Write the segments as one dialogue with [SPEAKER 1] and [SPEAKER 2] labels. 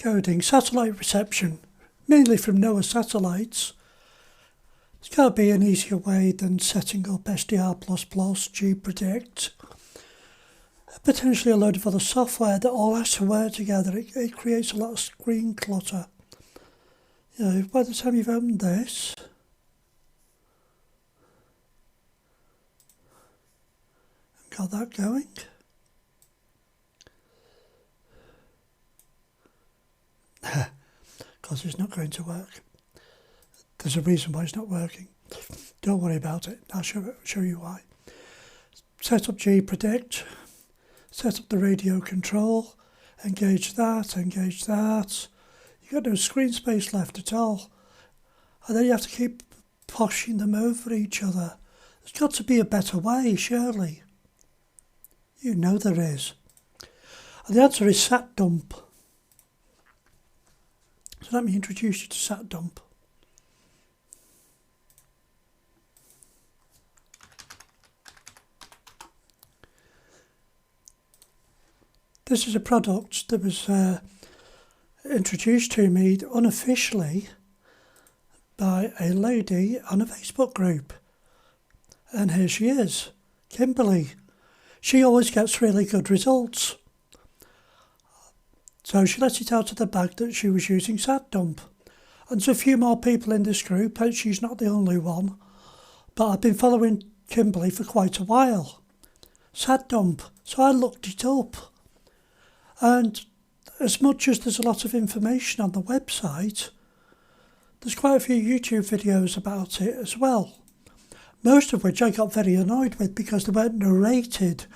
[SPEAKER 1] decoding satellite reception, mainly from NOAA satellites. There's got to be an easier way than setting up SDR++, GPredict, potentially a load of other software that all has to work together. It creates a lot of screen clutter. You know, by the time you've opened this, and got that going, because it's not going to work. There's a reason why it's not working. Don't worry about it. I'll show you why. Set up GPredict. Set up the radio control. Engage that. You've got no screen space left at all. And then you have to keep pushing them over each other. There's got to be a better way, surely. You know there is. And the answer is Satdump. So let me introduce you to Satdump. This is a product that was introduced to me unofficially by a lady on a Facebook group. And here she is, Kimberly. She always gets really good results. So she let it out of the bag that she was using Satdump. And there's a few more people in this group, and she's not the only one. But I've been following Kimberly for quite a while. Satdump. So I looked it up. And as much as there's a lot of information on the website, there's quite a few YouTube videos about it as well. Most of which I got very annoyed with because they weren't narrated.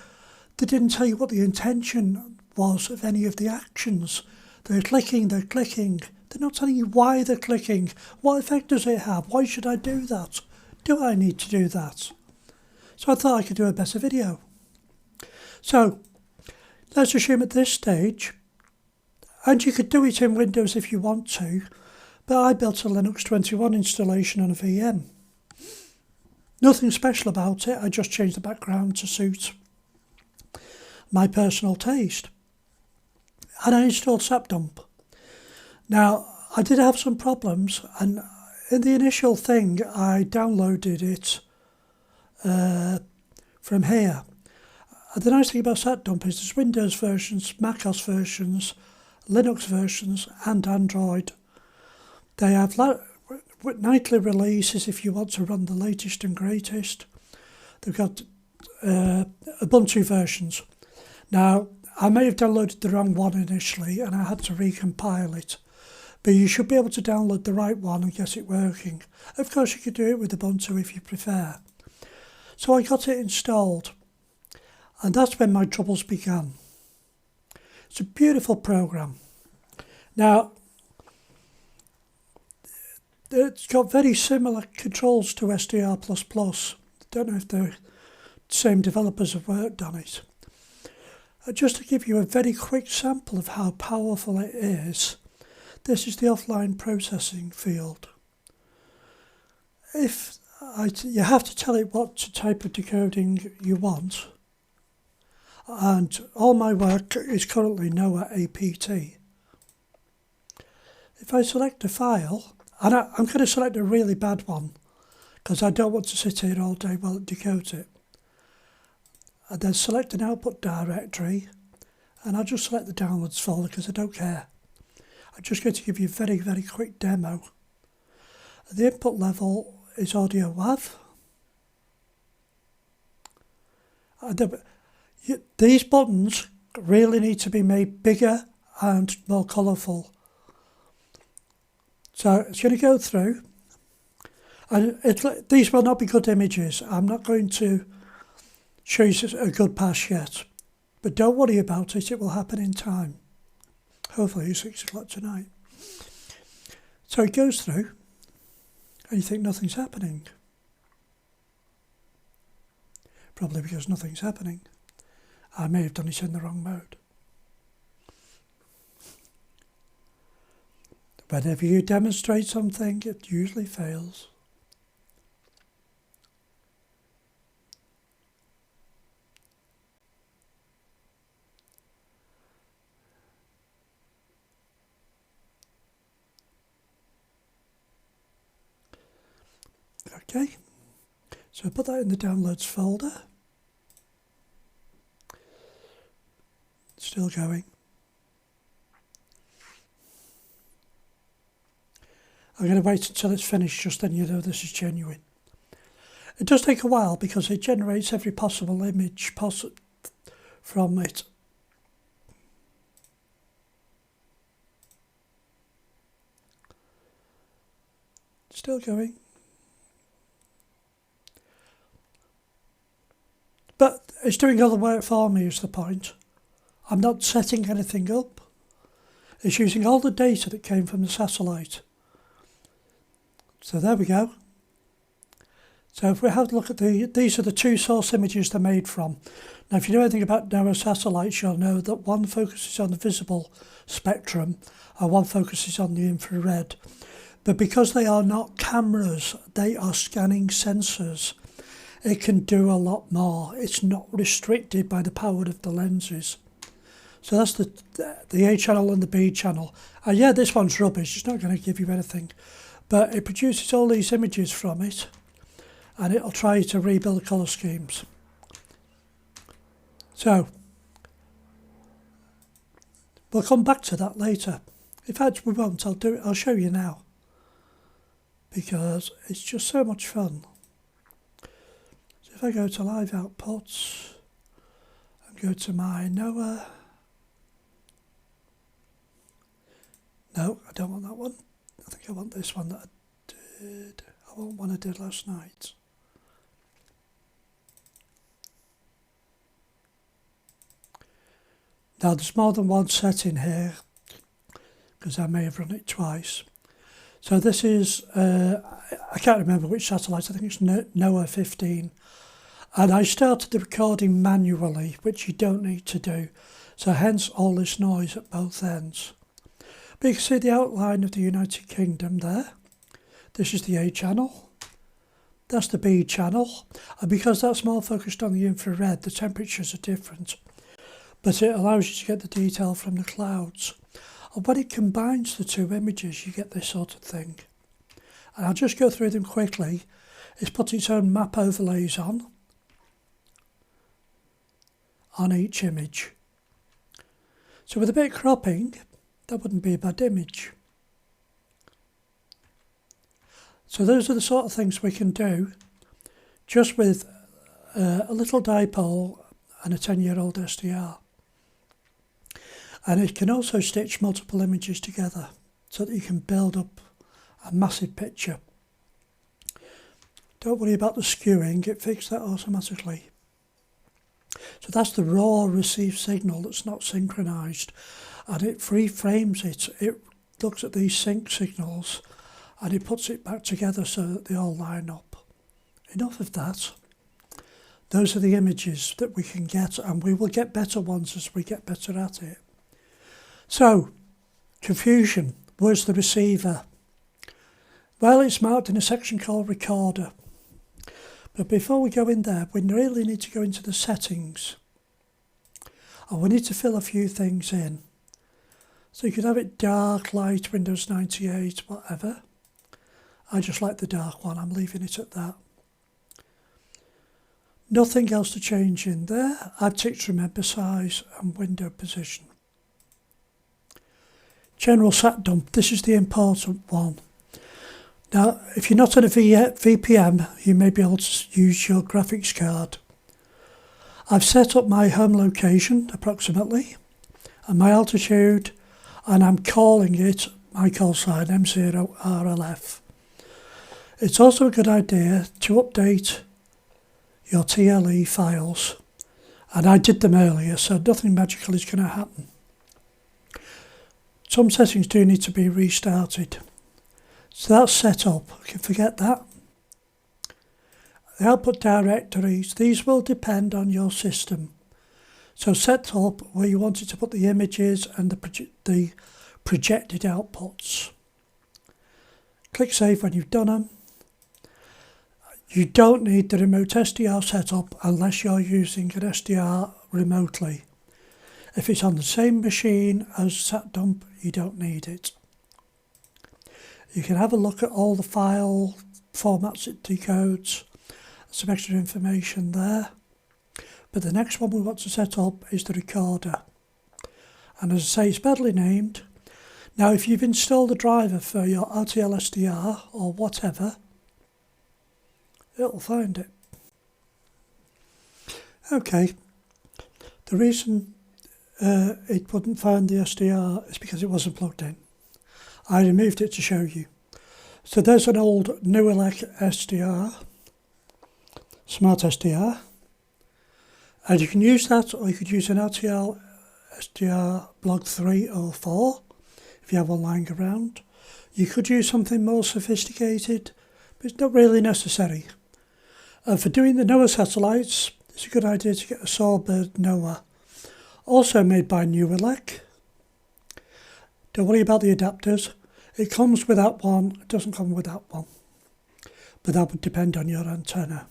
[SPEAKER 1] They didn't tell you what the intention was of any of the actions. They're clicking. They're not telling you why they're clicking. What effect does it have? Why should I do that? Do I need to do that? So I thought I could do a better video. So let's assume at this stage, and you could do it in Windows if you want to, but I built a Linux 21 installation on a VM. Nothing special about it, I just changed the background to suit my personal taste. And I installed Satdump. Now, I did have some problems, and in the initial thing, I downloaded it from here. The nice thing about Satdump is there's Windows versions, macOS versions, Linux versions and Android. They have nightly releases if you want to run the latest and greatest. They've got Ubuntu versions. Now, I may have downloaded the wrong one initially and I had to recompile it. But you should be able to download the right one and get it working. Of course, you could do it with Ubuntu if you prefer. So I got it installed. And that's when my troubles began. It's a beautiful program. Now, it's got very similar controls to SDR++. Don't know if the same developers have worked on it. Just to give you a very quick sample of how powerful it is, this is the offline processing field. You have to tell it what type of decoding you want. And all my work is currently NOAA APT. If I select a file, and I'm going to select a really bad one because I don't want to sit here all day while it decodes it. And then select an output directory, and I'll just select the downloads folder because I don't care. I'm just going to give you a very, very quick demo. The input level is audio WAV. These buttons really need to be made bigger and more colourful. So it's going to go through, and these will not be good images. I'm not going to show you a good pass yet, but don't worry about it, it will happen in time. Hopefully it's 6 o'clock tonight. So it goes through, and you think nothing's happening. Probably because nothing's happening. I may have done it in the wrong mode. Whenever you demonstrate something, it usually fails. Okay, so put that in the downloads folder. Still going. I'm going to wait until it's finished, just then you know this is genuine. It does take a while because it generates every possible image from it. Still going. But it's doing all the work for me is the point. I'm not setting anything up. It's using all the data that came from the satellite. So there we go. So if we have a look at these are the two source images they're made from. Now if you know anything about narrow satellites, you'll know that one focuses on the visible spectrum and one focuses on the infrared. But because they are not cameras, they are scanning sensors. It can do a lot more. It's not restricted by the power of the lenses. So that's the A channel and the B channel. And yeah, this one's rubbish. It's not going to give you anything. But it produces all these images from it. And it'll try to rebuild colour schemes. So, we'll come back to that later. In fact, we won't. I'll show you now. Because it's just so much fun. So if I go to live outputs and go to my NOAA. No, I don't want that one. I think I want this one that I did. I want one I did last night. Now there's more than one setting here because I may have run it twice. So this is, I can't remember which satellite, I think it's NOAA 15. And I started the recording manually, which you don't need to do. So hence all this noise at both ends. But you can see the outline of the United Kingdom there. This is the A channel. That's the B channel. And because that's more focused on the infrared, the temperatures are different. But it allows you to get the detail from the clouds. And when it combines the two images, you get this sort of thing. And I'll just go through them quickly. It's put its own map overlays on each image. So with a bit of cropping, that wouldn't be a bad image. So those are the sort of things we can do just with a little dipole and a 10-year-old SDR. And it can also stitch multiple images together so that you can build up a massive picture. Don't worry about the skewing, it fixes that automatically. So that's the raw received signal that's not synchronized, and it free-frames it. It looks at these sync signals and it puts it back together so that they all line up. Enough of that. Those are the images that we can get, and we will get better ones as we get better at it. So, confusion. Where's the receiver? Well, it's marked in a section called recorder. But before we go in there, we really need to go into the settings. And we need to fill a few things in. So you could have it dark, light, Windows 98, whatever. I just like the dark one, I'm leaving it at that. Nothing else to change in there. I've ticked remember size and window position. General Satdump, this is the important one. Now, if you're not on a VPN, you may be able to use your graphics card. I've set up my home location, approximately, and my altitude, and I'm calling it my call sign M0RLF. It's also a good idea to update your TLE files, and I did them earlier, so nothing magical is going to happen. Some settings do need to be restarted. So that's set up, you can forget that. The output directories, these will depend on your system. So set up where you wanted to put the images and the projected outputs. Click Save when you've done them. You don't need the remote SDR setup unless you're using an SDR remotely. If it's on the same machine as Satdump, you don't need it. You can have a look at all the formats it decodes, some extra information there. But the next one we want to set up is the recorder. And as I say, it's badly named. Now, if you've installed a driver for your RTL SDR or whatever, it'll find it. Okay, the reason it wouldn't find the SDR is because it wasn't plugged in. I removed it to show you. So there's an old NewElec SDR, Smart SDR, and you can use that, or you could use an RTL SDR Block 3 or 4 if you have one lying around. You could use something more sophisticated, but it's not really necessary. For doing the NOAA satellites, it's a good idea to get a Sawbird NOAA, also made by NewElec. Don't worry about the adapters. It comes without one, it doesn't come without one, but that would depend on your antenna.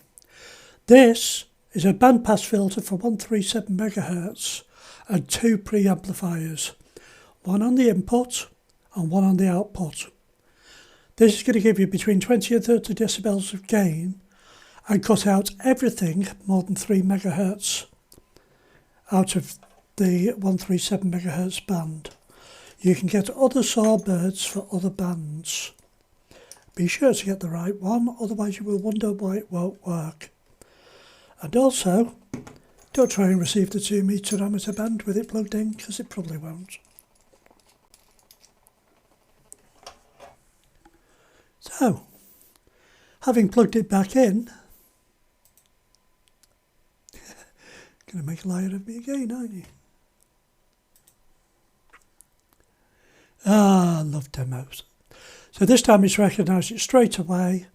[SPEAKER 1] This is a bandpass filter for 137 MHz and 2 preamplifiers, one on the input and one on the output. This is going to give you between 20 and 30 decibels of gain and cut out everything more than 3 MHz out of the 137 MHz band. You can get other Sawbirds for other bands. Be sure to get the right one, otherwise you will wonder why it won't work. And also, don't try and receive the 2 metre amateur band with it plugged in, because it probably won't. So, having plugged it back in, going to make a liar of me again, aren't you? I love demos. So this time it's recognised it straight away.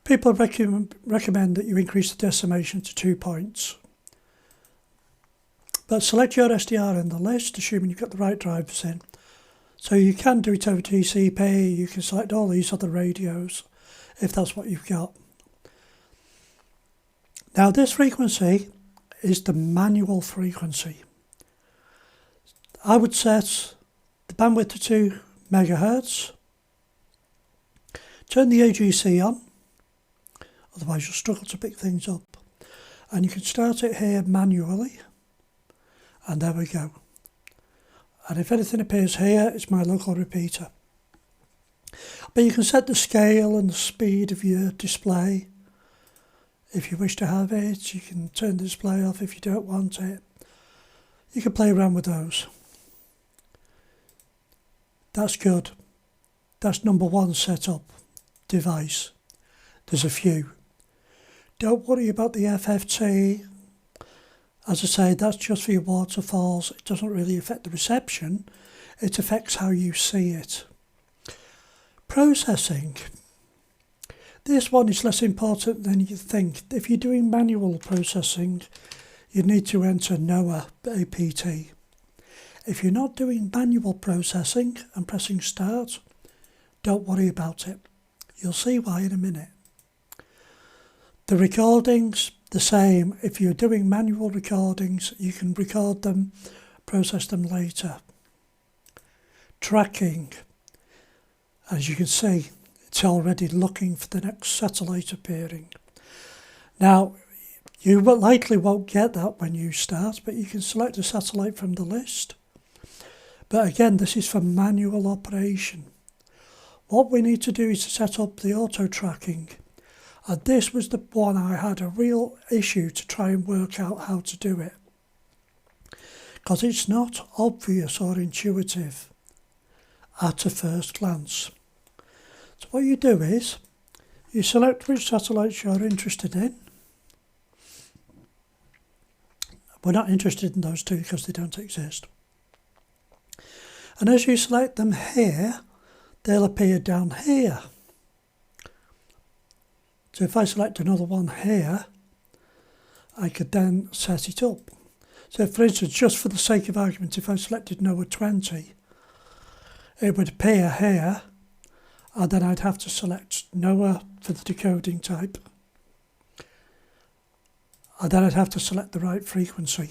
[SPEAKER 1] People recommend that you increase the decimation to 2 points. But select your SDR in the list, assuming you've got the right drivers in. So you can do it over TCP, you can select all these other radios, if that's what you've got. Now this frequency is the manual frequency. I would set the bandwidth to 2 MHz, turn the AGC on, otherwise you'll struggle to pick things up, and you can start it here manually, and there we go. And if anything appears here, it's my local repeater. But you can set the scale and the speed of your display if you wish to have it. You can turn the display off if you don't want it. You can play around with those. That's good. That's number one setup device. There's a few. Don't worry about the FFT. As I say, that's just for your waterfalls. It doesn't really affect the reception. It affects how you see it. Processing. This one is less important than you think. If you're doing manual processing, you need to enter NOAA APT. If you're not doing manual processing and pressing start, don't worry about it. You'll see why in a minute. The recordings, the same. If you're doing manual recordings, you can record them, process them later. Tracking. As you can see, it's already looking for the next satellite appearing. Now, you likely won't get that when you start, but you can select a satellite from the list. But again, this is for manual operation. What we need to do is to set up the auto tracking. And this was the one I had a real issue to try and work out how to do it. Because it's not obvious or intuitive at a first glance. So what you do is, you select which satellites you're interested in. We're not interested in those two because they don't exist. And as you select them here, they'll appear down here. So if I select another one here, I could then set it up. So for instance, just for the sake of argument, if I selected NOAA 20, it would appear here, and then I'd have to select NOAA for the decoding type. And then I'd have to select the right frequency.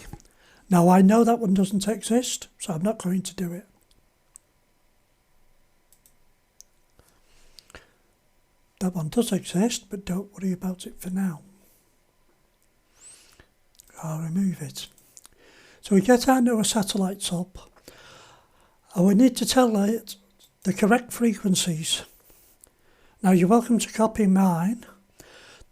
[SPEAKER 1] Now I know that one doesn't exist, so I'm not going to do it. That one does exist, but don't worry about it for now. I'll remove it. So we get our NOAA satellites up, and we need to tell it the correct frequencies. Now you're welcome to copy mine.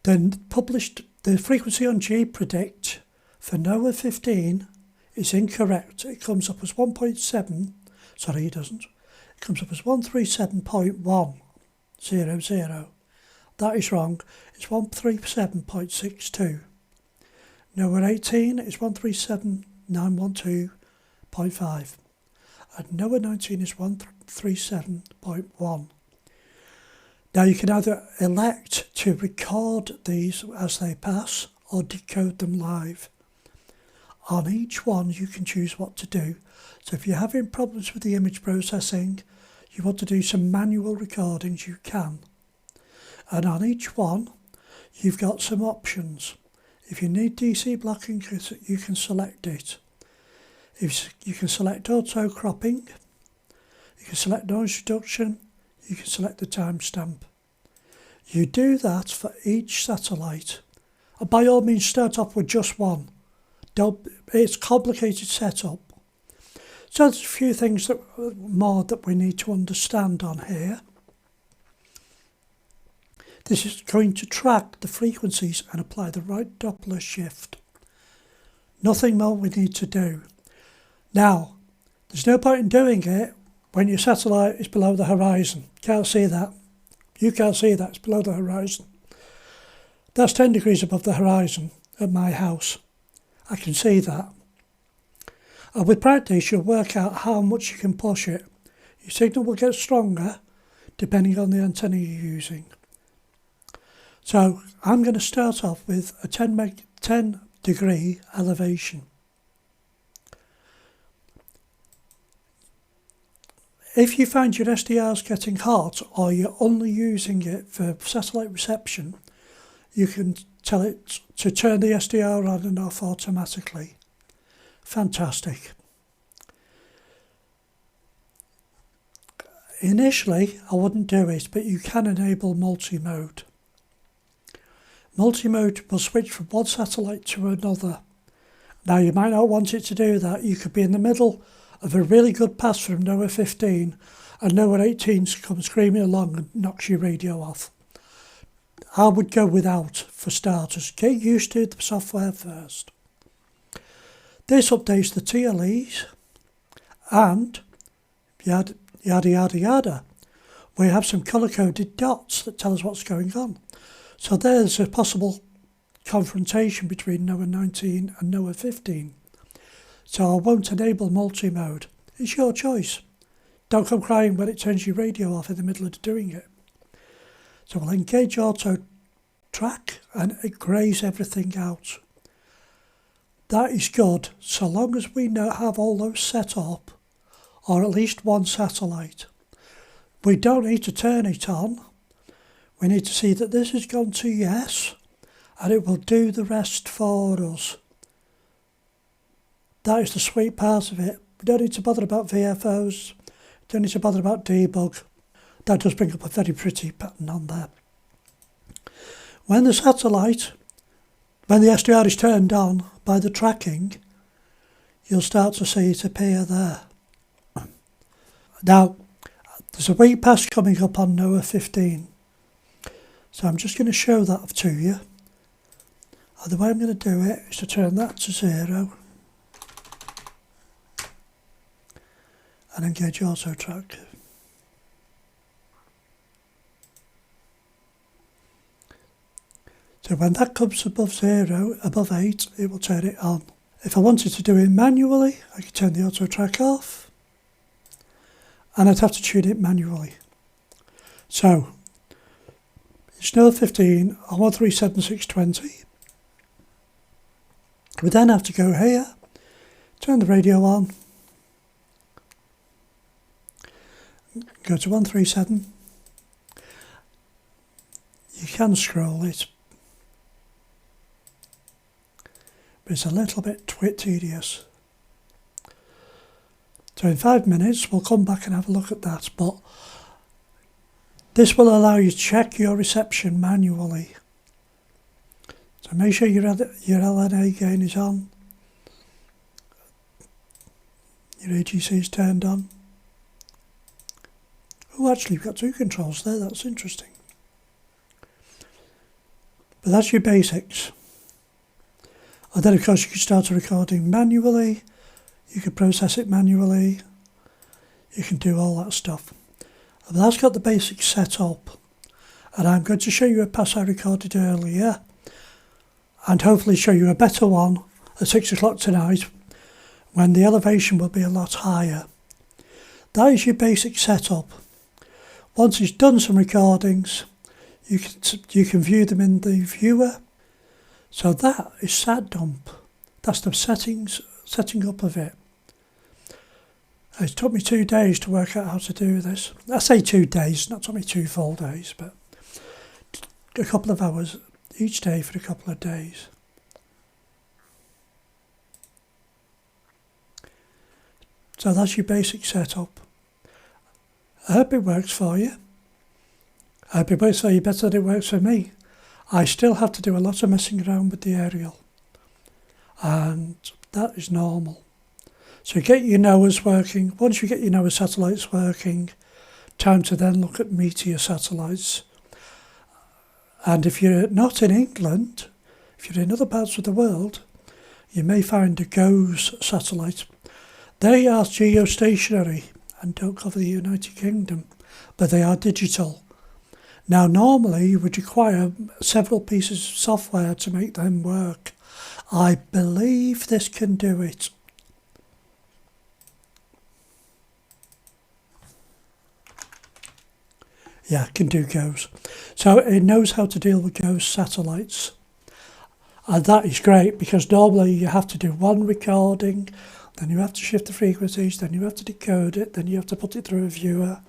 [SPEAKER 1] Then published the frequency on GPredict for NOAA 15 is incorrect. It comes up as 1.7. Sorry, it doesn't. It comes up as 137.100. That is wrong. It's 137.62. NOAA 18 is 137.912.5. And NOAA 19 is 137.1. Now you can either elect to record these as they pass or decode them live. On each one you can choose what to do. So if you're having problems with the image processing, you want to do some manual recordings, you can. And on each one you've got some options. If you need DC blocking, you can select it. You can select auto cropping, you can select noise reduction, you can select the timestamp. You do that for each satellite. And by all means start off with just one. It's complicated setup. So there's a few things more that we need to understand on here. This is going to track the frequencies and apply the right doppler shift. Nothing more we need to do. Now, there's no point in doing it when your satellite is below the horizon. Can't see that. You can't see that, it's below the horizon. That's 10 degrees above the horizon at my house. I can see that. And with practice, you'll work out how much you can push it. Your signal will get stronger depending on the antenna you're using. So I'm going to start off with a 10 degree elevation. If you find your SDR's getting hot or you're only using it for satellite reception, you can tell it to turn the SDR on and off automatically. Fantastic. Initially, I wouldn't do it, but you can enable multi-mode. Multi-mode will switch from one satellite to another. Now, you might not want it to do that. You could be in the middle of a really good pass from NOAA 15 and NOAA 18 comes screaming along and knocks your radio off. I would go without for starters. Get used to the software first. This updates the TLEs and yada yada yada yada. We have some colour-coded dots that tell us what's going on. So there's a possible confrontation between NOAA 19 and NOAA 15. So I won't enable multi-mode. It's your choice. Don't come crying when it turns your radio off in the middle of doing it. So we'll engage auto track and it greys everything out. That is good so long as we have all those set up, or at least one satellite. We don't need to turn it on. We need to see that this has gone to yes and it will do the rest for us. That is the sweet part of it. We don't need to bother about VFOs, don't need to bother about debug. That does bring up a very pretty pattern on there. When the SDR is turned on by the tracking, you'll start to see it appear there. Now, there's a weak pass coming up on NOAA 15. So I'm just going to show that to you. And the way I'm going to do it is to turn that to 0 and engage auto track. So when that comes above 0, above 8, it will turn it on. If I wanted to do it manually, I could turn the auto track off and I'd have to tune it manually. So it's NOAA 15 on 137.620. We then have to go here, turn the radio on, go to 137. You can scroll it, but it's a little bit tedious. So in 5 minutes we'll come back and have a look at that, but This will allow you to check your reception manually. So make sure your LNA gain is on, your AGC is turned on. Oh, actually you've got two controls there, that's interesting. But that's your basics. And then of course you can start a recording manually, you can process it manually, you can do all that stuff. And that's got the basics set up. And I'm going to show you a pass I recorded earlier, and hopefully show you a better one at 6 o'clock tonight, when the elevation will be a lot higher. That is your basic setup. Once it's done some recordings, you can view them in the viewer. So that is Satdump. That's the setting up of it. It took me 2 days to work out how to do this. I say 2 days, not took me 2 full days, but a couple of hours each day for a couple of days. So that's your basic setup. I hope it works for you. I hope it works for you better than it works for me. I still have to do a lot of messing around with the aerial, and that is normal. So get your NOAAs working. Once you get your NOAA satellites working, time to then look at meteor satellites. And if you're not in England, if you're in other parts of the world, you may find a GOES satellite. They are geostationary and don't cover the United Kingdom, but they are digital. Now normally you would require several pieces of software to make them work. I believe this can do it. Yeah, it can do GOES. So it knows how to deal with GOES satellites. And that is great, because normally you have to do one recording, then you have to shift the frequencies, then you have to decode it, then you have to put it through a viewer.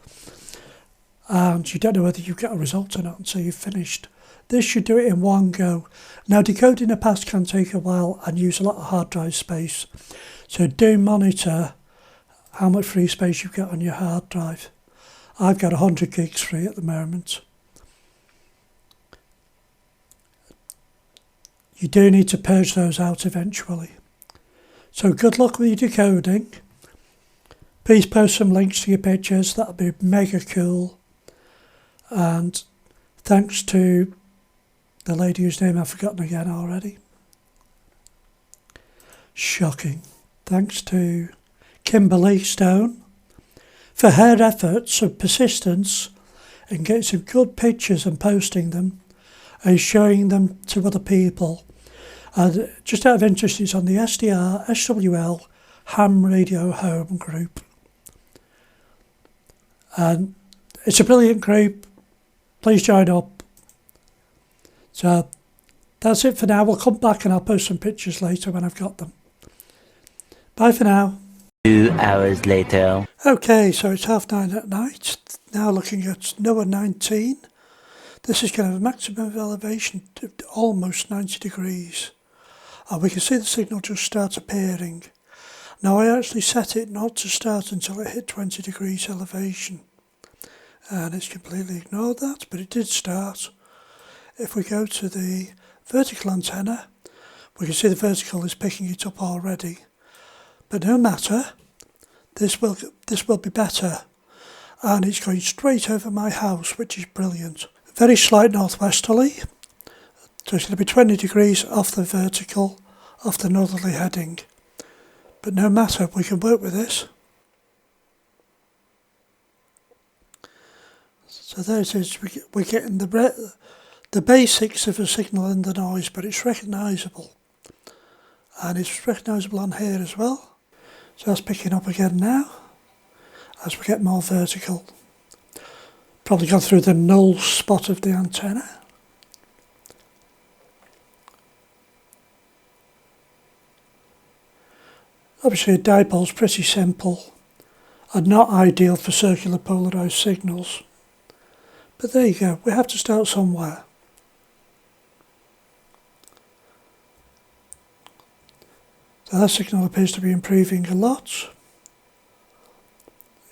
[SPEAKER 1] And you don't know whether you get a result or not until you've finished. This should do it in one go. Now, decoding a pass can take a while and use a lot of hard drive space. So do monitor how much free space you've got on your hard drive. I've got 100 gigs free at the moment. You do need to purge those out eventually. So good luck with your decoding. Please post some links to your pictures, that'll be mega cool. And thanks to the lady whose name I've forgotten again already. Shocking. Thanks to Kimberly Stone for her efforts and persistence in getting some good pictures and posting them and showing them to other people. And just out of interest, it's on the SDR SWL Ham Radio Home group. And it's a brilliant group. Please join up. So that's it for now. We'll come back and I'll post some pictures later when I've got them. Bye for now.
[SPEAKER 2] 2 hours later.
[SPEAKER 1] Okay, so it's 9:30 at night. Now looking at NOAA 19. This is going to have a maximum of elevation to almost 90 degrees. And we can see the signal just start appearing. Now I actually set it not to start until it hit 20 degrees elevation. And it's completely ignored that, but it did start. If we go to the vertical antenna, we can see the vertical is picking it up already. But no matter, this will be better. And it's going straight over my house, which is brilliant. Very slight northwesterly. So it's going to be 20 degrees off the vertical, off the northerly heading. But no matter, we can work with this. So there it is, we're getting the basics of a signal and the noise, but it's recognisable. And it's recognisable on here as well. So that's picking up again now, as we get more vertical. Probably gone through the null spot of the antenna. Obviously a dipole's pretty simple and not ideal for circular polarised signals. But there you go, we have to start somewhere. So that signal appears to be improving a lot.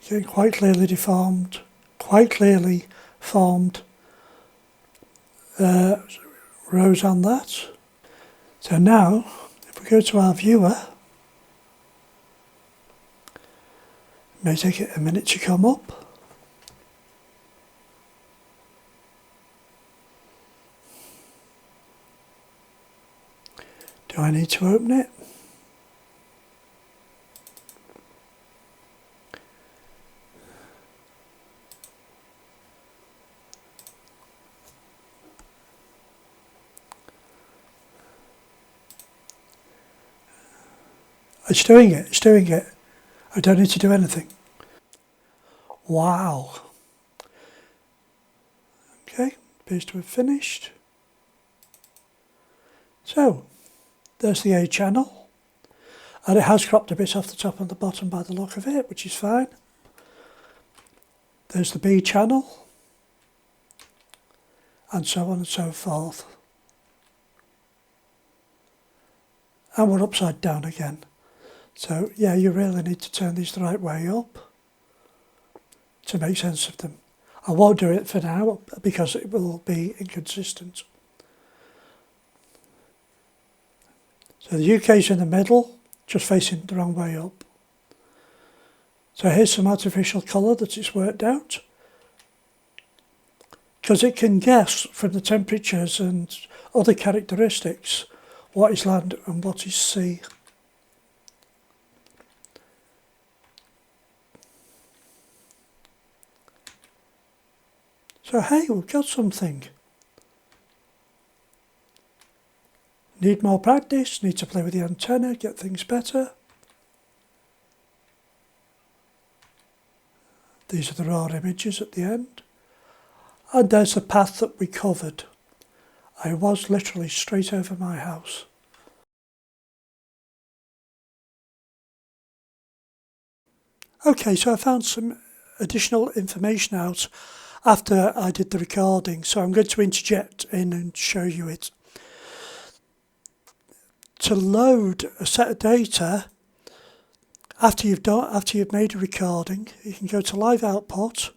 [SPEAKER 1] Getting quite clearly deformed, quite clearly formed rows on that. So now, if we go to our viewer, it may take it a minute to come up. Do I need to open it? It's doing it, it's doing it. I don't need to do anything. Wow. Okay, appears to have finished. So, there's the A channel. And it has cropped a bit off the top and the bottom by the look of it, which is fine. There's the B channel. And so on and so forth. And we're upside down again. So yeah, you really need to turn these the right way up to make sense of them. I won't do it for now because it will be inconsistent. So the UK's in the middle, just facing the wrong way up. So here's some artificial colour that it's worked out. Because it can guess from the temperatures and other characteristics what is land and what is sea. So hey, we've got something. Need more practice, need to play with the antenna, get things better. These are the raw images at the end. And there's the path that we covered. I was literally straight over my house. Okay, so I found some additional information out after I did the recording, so I'm going to interject in and show you it. To load a set of data, after you've made a recording, you can go to Live Output,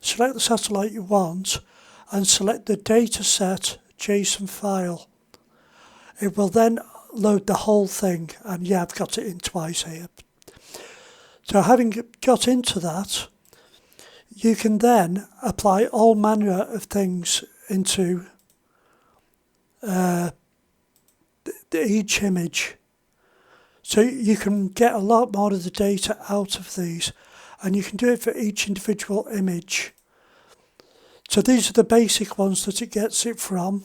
[SPEAKER 1] select the satellite you want, and select the dataset JSON file. It will then load the whole thing, and yeah, I've got it in twice here. So having got into that, you can then apply all manner of things into each image. So you can get a lot more of the data out of these, and you can do it for each individual image. So these are the basic ones that it gets it from.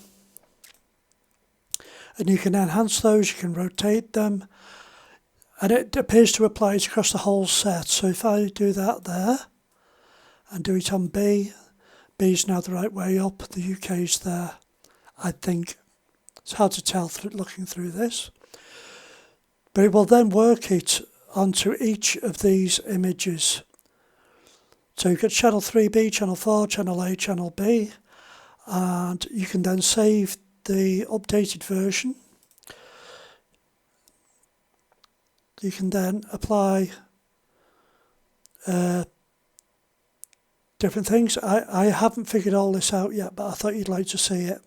[SPEAKER 1] And you can enhance those, you can rotate them, and it appears to apply it across the whole set. So if I do that there, and do it on B, B is now the right way up, the UK is there, I think. It's hard to tell looking through this. But it will then work it onto each of these images. So you've got channel 3B, channel 4, channel A, channel B, and you can then save the updated version. You can then apply different things. I haven't figured all this out yet, but I thought you'd like to see it.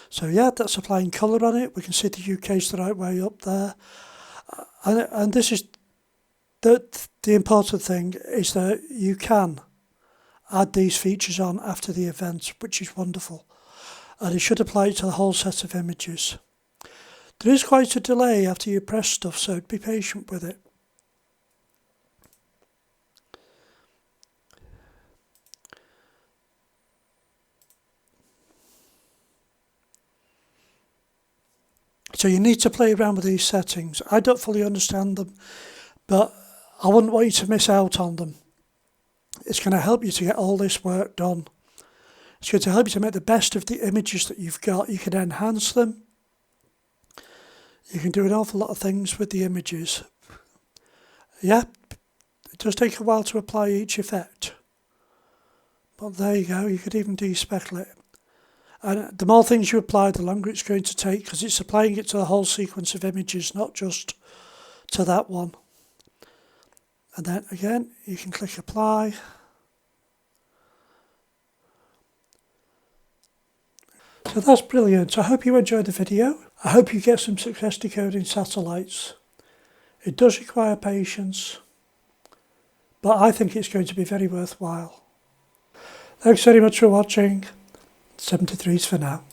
[SPEAKER 1] So yeah, that's applying colour on it. We can see the UK's the right way up there. And this is the important thing, is that you can add these features on after the event, which is wonderful. And it should apply it to the whole set of images. There is quite a delay after you press stuff, so be patient with it. So you need to play around with these settings. I don't fully understand them, but I wouldn't want you to miss out on them. It's going to help you to get all this work done. It's going to help you to make the best of the images that you've got. You can enhance them. You can do an awful lot of things with the images. Yeah, it does take a while to apply each effect. But there you go, you could even despeckle it. And the more things you apply, the longer it's going to take, because it's applying it to the whole sequence of images, not just to that one. And then again, you can click apply. So that's brilliant. I hope you enjoyed the video. I hope you get some success decoding satellites. It does require patience, but I think it's going to be very worthwhile. Thanks very much for watching. 73s for now.